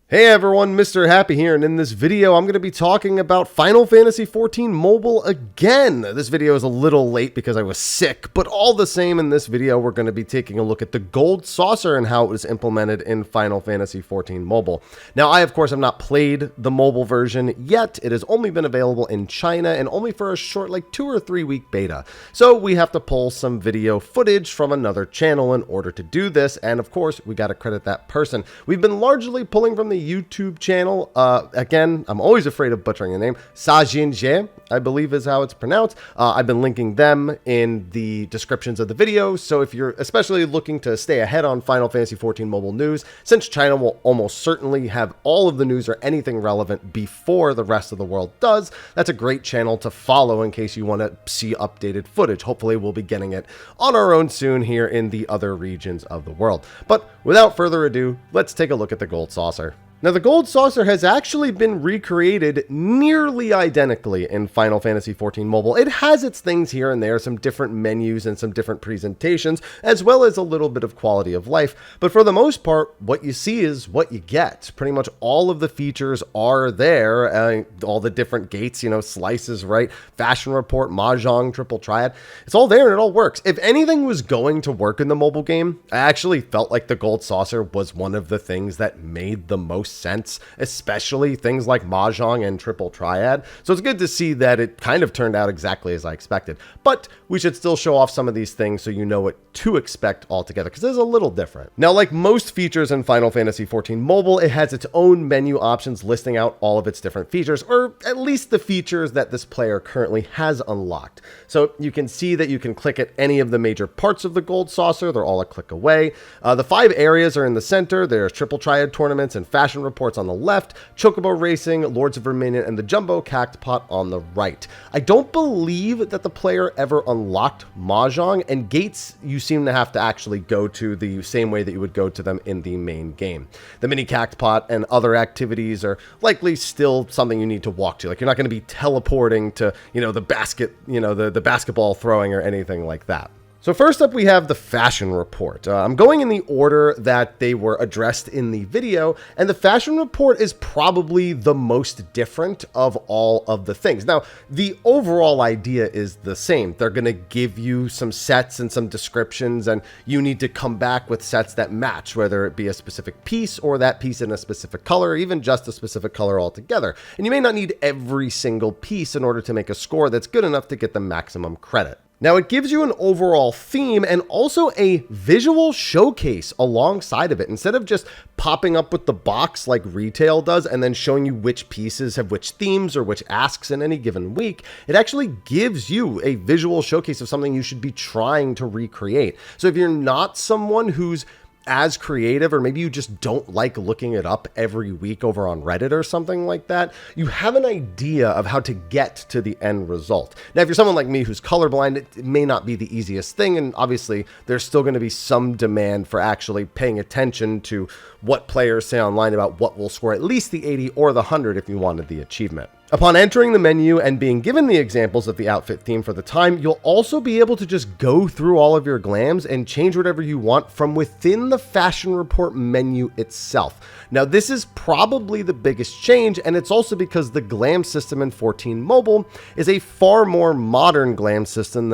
Hey everyone, Mr. Happy here, and in this video I'm going to be talking about Final Fantasy XIV Mobile again. This video is a little late because I was sick, but all the same, in this video we're going to be taking a look at the gold saucer and how it was implemented in Final Fantasy XIV Mobile. Now, I of course have not played the mobile version yet. It has only been available in China and only for a short 2 or 3 week beta. So we have to pull some video footage from another channel in order to do this, and of course we got to credit that person. We've been largely pulling from the YouTube channel. Again, I'm always afraid of butchering the name. Sajinje, I believe is how it's pronounced. I've been linking them in the descriptions of the video, so if you're especially looking to stay ahead on Final Fantasy XIV Mobile news, since China will almost certainly have all of the news or anything relevant before the rest of the world does, that's a great channel to follow in case you want to see updated footage. Hopefully we'll be getting it on our own soon here in the other regions of the world. But without further ado, let's take a look at the gold saucer. Now, the gold saucer has actually been recreated nearly identically in Final Fantasy XIV Mobile. It has its things here and there, some different menus and some different presentations, as well as a little bit of quality of life. But for the most part, what you see is what you get. Pretty much all of the features are there, all the different gates, slices, right? Fashion report, Mahjong, triple triad. It's all there and it all works. If anything was going to work in the mobile game, I actually felt like the gold saucer was one of the things that made the most sense, especially things like Mahjong and triple triad. So it's good to see that it kind of turned out exactly as I expected, but we should still show off some of these things so you know what to expect altogether, because it's a little different. Now, like most features in Final Fantasy XIV Mobile, it has its own menu options listing out all of its different features, or at least the features that this player currently has unlocked. So you can see that you can click at any of the major parts of the gold saucer. They're all a click away. The 5 areas are in the center. There's triple triad tournaments and fashion reports on the left, Chocobo Racing, Lords of Verminion, and the Jumbo Cactpot on the right. I don't believe that the player ever unlocked Mahjong, and gates you seem to have to actually go to the same way that you would go to them in the main game. The mini Cactpot and other activities are likely still something you need to walk to. Like, you're not going to be teleporting to, the basket, the basketball throwing or anything like that. So first up, we have the fashion report. I'm going in the order that they were addressed in the video, and the fashion report is probably the most different of all of the things. Now, the overall idea is the same. They're going to give you some sets and some descriptions, and you need to come back with sets that match, whether it be a specific piece or that piece in a specific color, or even just a specific color altogether. And you may not need every single piece in order to make a score that's good enough to get the maximum credit. Now, it gives you an overall theme and also a visual showcase alongside of it. Instead of just popping up with the box like retail does and then showing you which pieces have which themes or which asks in any given week, it actually gives you a visual showcase of something you should be trying to recreate. So if you're not someone who's as creative, or maybe you just don't like looking it up every week over on Reddit or something like that, you have an idea of how to get to the end result. Now, if you're someone like me who's colorblind, it may not be the easiest thing, and obviously there's still going to be some demand for actually paying attention to what players say online about what will score at least the 80 or the 100 if you wanted the achievement. Upon entering the menu and being given the examples of the outfit theme for the time, you'll also be able to just go through all of your glams and change whatever you want from within the fashion report menu itself. Now, this is probably the biggest change, and it's also because the glam system in 14 Mobile is a far more modern glam system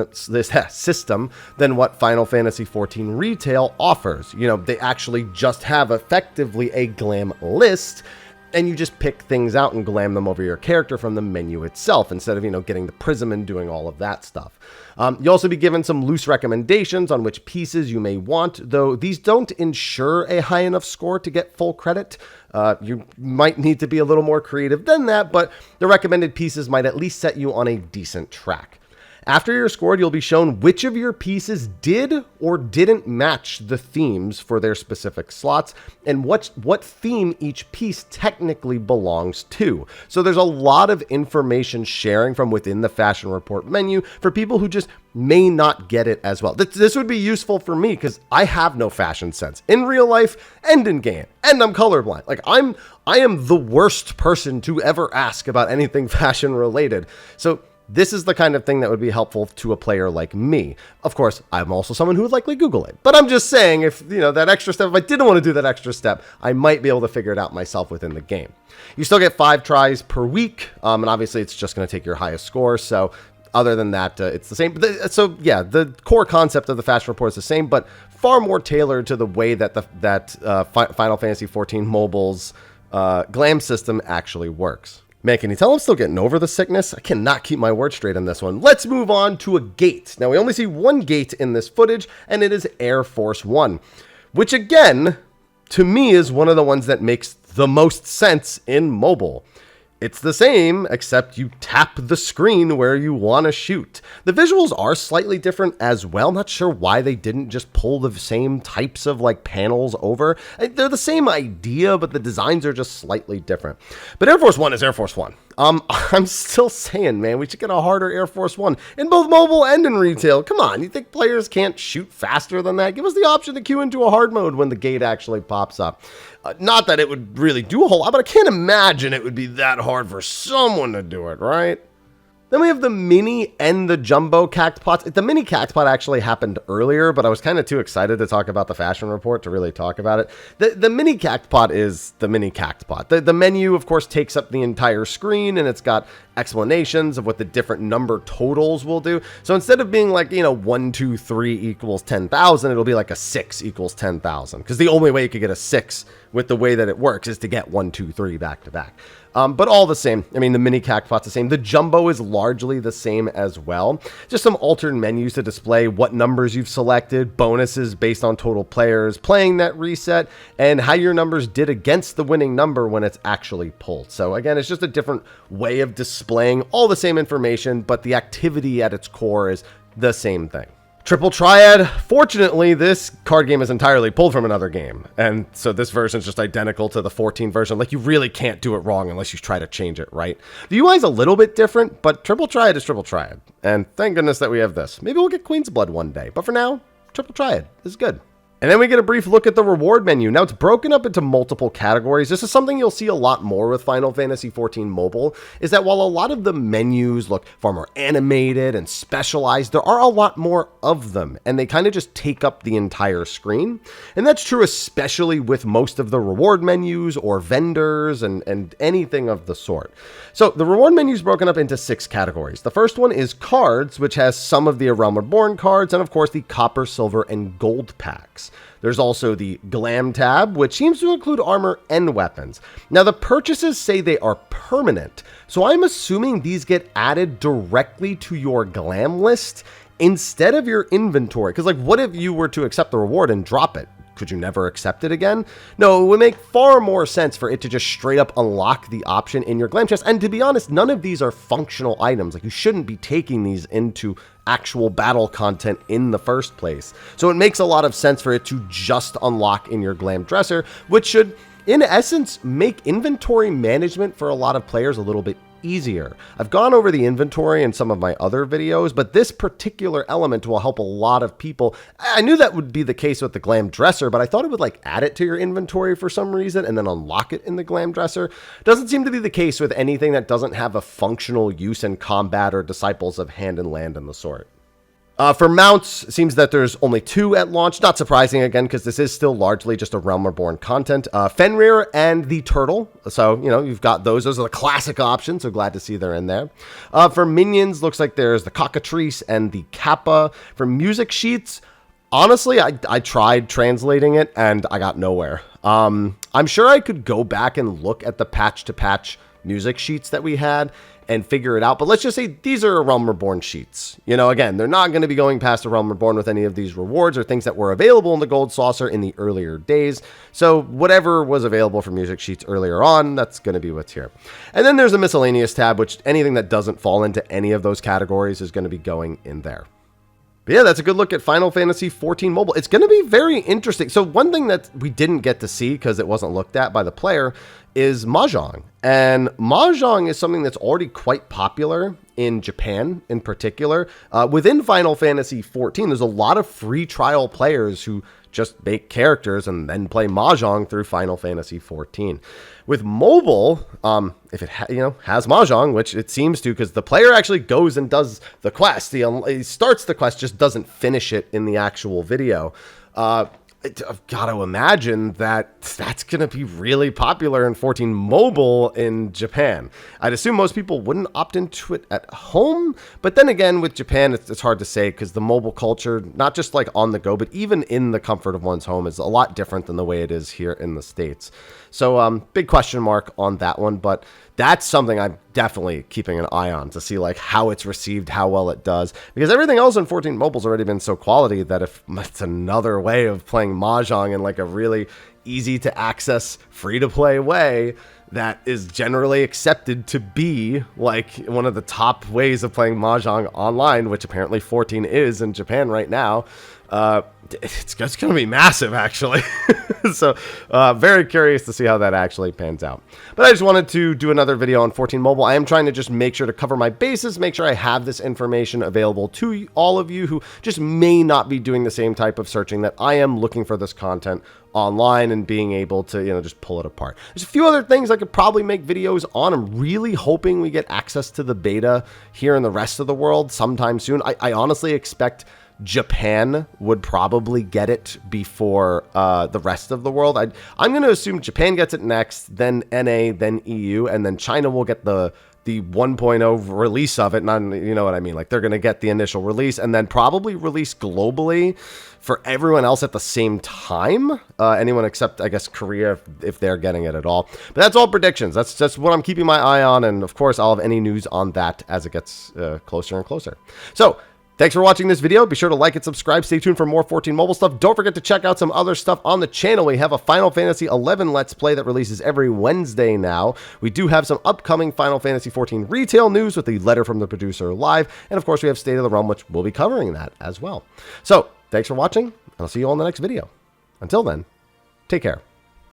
than what Final Fantasy XIV Retail offers. They actually just have effectively a glam list, and you just pick things out and glam them over your character from the menu itself, instead of, getting the prism and doing all of that stuff. You'll also be given some loose recommendations on which pieces you may want, though these don't ensure a high enough score to get full credit. You might need to be a little more creative than that, but the recommended pieces might at least set you on a decent track. After you're scored, you'll be shown which of your pieces did or didn't match the themes for their specific slots, and what theme each piece technically belongs to. So there's a lot of information sharing from within the fashion report menu for people who just may not get it as well. This would be useful for me because I have no fashion sense in real life and in game, and I'm colorblind. I am the worst person to ever ask about anything fashion related. So This is the kind of thing that would be helpful to a player like me. Of course, I'm also someone who would likely Google it. But I'm just saying, if that extra step, if I didn't want to do that extra step, I might be able to figure it out myself within the game. You still get 5 tries per week, and obviously it's just going to take your highest score. So other than that, it's the same. So yeah, the core concept of the fashion report is the same, but far more tailored to the way that Final Fantasy XIV Mobile's glam system actually works. Man, can you tell I'm still getting over the sickness? I cannot keep my words straight on this one. Let's move on to a gate. Now, we only see one gate in this footage, and it is Air Force One, which again, to me, is one of the ones that makes the most sense in mobile. It's the same, except you tap the screen where you want to shoot. The visuals are slightly different as well. I'm not sure why they didn't just pull the same types of panels over. They're the same idea, but the designs are just slightly different. But Air Force One is Air Force One. I'm still saying, man, we should get a harder Air Force One in both mobile and in retail. Come on, you think players can't shoot faster than that? Give us the option to queue into a hard mode when the gate actually pops up. Not that it would really do a whole lot, but I can't imagine it would be that hard for someone to do it, right? Then we have the mini and the jumbo cactpots. The mini cactpot actually happened earlier, but I was kind of too excited to talk about the fashion report to really talk about it. The mini cactpot is the mini cactpot. The menu, of course, takes up the entire screen, and it's got explanations of what the different number totals will do. So instead of being 1, 2, 3 equals 10,000, it'll be like a 6 equals 10,000. Because the only way you could get a 6 with the way that it works is to get 1, 2, 3 back to back. But all the same, I mean, the mini cactpot's the same. The jumbo is largely the same as well. Just some alternate menus to display what numbers you've selected, bonuses based on total players playing that reset, and how your numbers did against the winning number when it's actually pulled. So again, it's just a different way of displaying all the same information, but the activity at its core is the same thing. Triple Triad. Fortunately, this card game is entirely pulled from another game, and so this version is just identical to the 14 version. You really can't do it wrong unless you try to change it, right? The UI is a little bit different, but Triple Triad is Triple Triad, and thank goodness that we have this. Maybe we'll get Queen's Blood one day, but for now, Triple Triad is good. And then we get a brief look at the reward menu. Now, it's broken up into multiple categories. This is something you'll see a lot more with Final Fantasy XIV Mobile, is that while a lot of the menus look far more animated and specialized, there are a lot more of them, and they kind of just take up the entire screen. And that's true especially with most of the reward menus or vendors and anything of the sort. So the reward menu is broken up into 6 categories. The first one is cards, which has some of the A Realm Reborn cards, and of course the copper, silver, and gold packs. There's also the Glam tab, which seems to include armor and weapons. Now, the purchases say they are permanent, so I'm assuming these get added directly to your Glam list instead of your inventory. Because, what if you were to accept the reward and drop it? Could you never accept it again? No, it would make far more sense for it to just straight up unlock the option in your Glam chest. And to be honest, none of these are functional items. You shouldn't be taking these into actual battle content in the first place. So it makes a lot of sense for it to just unlock in your Glam dresser, which should, in essence, make inventory management for a lot of players a little bit easier. I've gone over the inventory in some of my other videos, but this particular element will help a lot of people. I knew that would be the case with the Glam dresser, but I thought it would add it to your inventory for some reason and then unlock it in the Glam dresser. Doesn't seem to be the case with anything that doesn't have a functional use in combat or Disciples of Hand and Land and the sort. For mounts, it seems that there's only 2 at launch. Not surprising, again, because this is still largely just a Realm Reborn content. Fenrir and the Turtle. So, you've got those. Those are the classic options, so glad to see they're in there. For minions, looks like there's the Cockatrice and the Kappa. For music sheets, honestly, I tried translating it, and I got nowhere. I'm sure I could go back and look at the patch-to-patch music sheets that we had and figure it out. But let's just say these are Realm Reborn sheets. Again, they're not going to be going past a Realm Reborn with any of these rewards or things that were available in the Gold Saucer in the earlier days. So whatever was available for music sheets earlier on, that's going to be what's here. And then there's a miscellaneous tab, which anything that doesn't fall into any of those categories is going to be going in there. But yeah, that's a good look at Final Fantasy XIV Mobile. It's going to be very interesting. So one thing that we didn't get to see because it wasn't looked at by the player is Mahjong. And Mahjong is something that's already quite popular in Japan in particular. Within Final Fantasy XIV, there's a lot of free trial players who just make characters and then play Mahjong through Final Fantasy XIV. With mobile, if it has Mahjong, which it seems to, because the player actually goes and does the quest. He starts the quest, just doesn't finish it in the actual video. I've got to imagine that that's going to be really popular in 14 mobile in Japan. I'd assume most people wouldn't opt into it at home, but then again, with Japan, it's hard to say because the mobile culture, not just like on the go, but even in the comfort of one's home, is a lot different than the way it is here in the States. So big question mark on that one, but that's something I'm definitely keeping an eye on to see like how it's received, how well it does, because everything else in 14 mobile's already been so quality that if it's another way of playing Mahjong in like a really easy to access, free to play way that is generally accepted to be like one of the top ways of playing Mahjong online, which apparently 14 is in Japan right now, it's going to be massive, actually. So very curious to see how that actually pans out. But I just wanted to do another video on 14 mobile. I am trying to just make sure to cover my bases, make sure I have this information available to all of you who just may not be doing the same type of searching that I am, looking for this content online and being able to, just pull it apart. There's a few other things I could probably make videos on. I'm really hoping we get access to the beta here in the rest of the world sometime soon. I honestly expect Japan would probably get it before the rest of the world. I'm going to assume Japan gets it next, then NA, then EU, and then China will get the 1.0 release of it. And you know what I mean? Like they're going to get the initial release and then probably release globally for everyone else at the same time. Anyone except, I guess, Korea, if they're getting it at all. But that's all predictions. That's just what I'm keeping my eye on. And of course, I'll have any news on that as it gets closer and closer. So thanks for watching this video. Be sure to like and subscribe. Stay tuned for more 14 mobile stuff. Don't forget to check out some other stuff on the channel. We have a Final Fantasy XI Let's Play that releases every Wednesday now. We do have some upcoming Final Fantasy XIV retail news with the letter from the producer live. And of course, we have State of the Realm, which we'll be covering that as well. So thanks for watching, and I'll see you all in the next video. Until then, take care.